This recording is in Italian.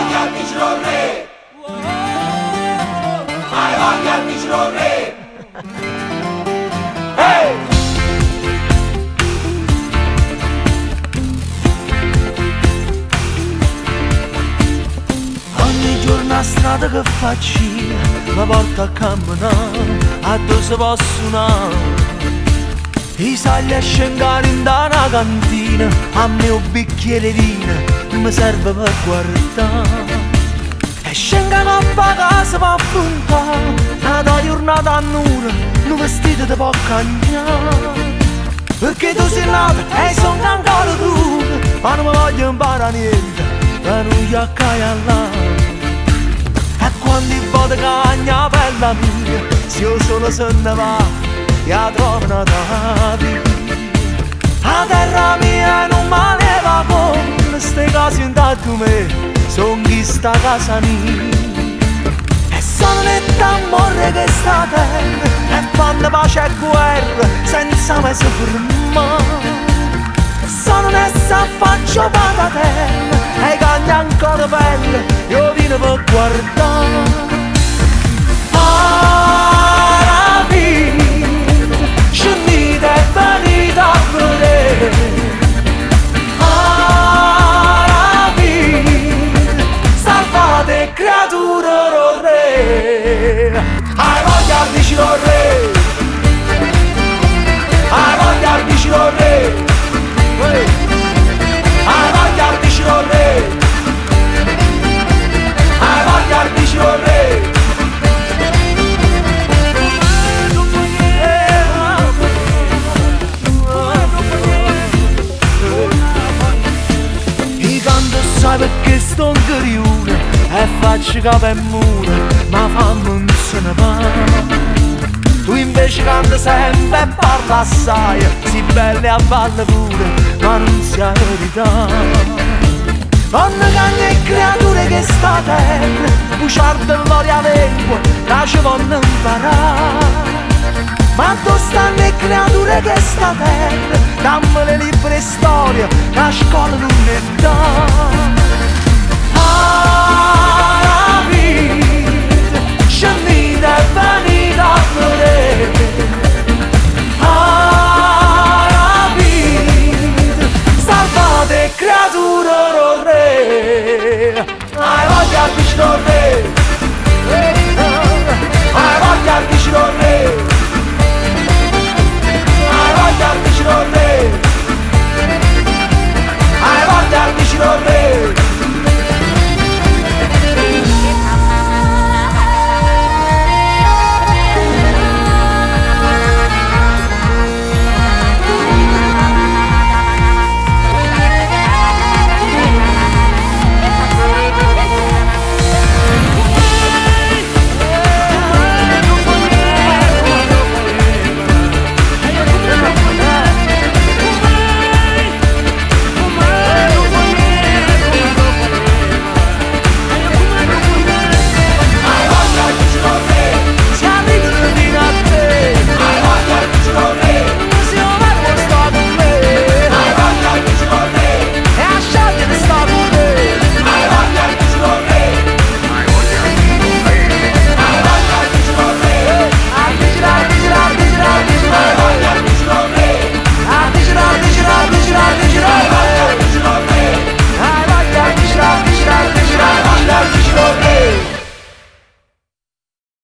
voglia al vicino re, hai voglia al vicino re. Hey! Ogni giorno a strada che faccio mi porta a camminare, a dove si possono. I sagli a scendere in da una cantina, a me un bicchiere di vino mi serve per guardare. E scendono a casa per affrontare una giornata a nulla, un vestito di pocagnare. Perché tu sei nato e sono ancora tu, ma non mi voglio imparare niente, per non gli accaiallare. E quando il voto cagna per la mia, se io solo se ne va, io trovo una data. La terra mia non mi leva con ste cose intanto me, son chi sta casa mia. E sono netta amore che sta terra, e fanno pace e guerra senza me si fermare. Sono nessa faccio patatella, e cagna ancora bella, io vino per guardare. La vita, scendita e venita a vedere. La vita, salvate creature re. Hai voglia al vicino re, hai voglia al vicino re. Hai voglia al vicino re, hai voglia al vicino re. I canto sai perché sto in carione e faccio capo e mura, ma fammi non se ne va. Tu invece canta sempre e parla assai, si bella e a valle pure, ma non si ha verità. Donna cagna e creature che sta a terra, buciardo e gloria lingua, che ci vogliono imparare. Ma dove stanno le creature che sta a terra, dammi le libere storie, che a scuola non ne dà.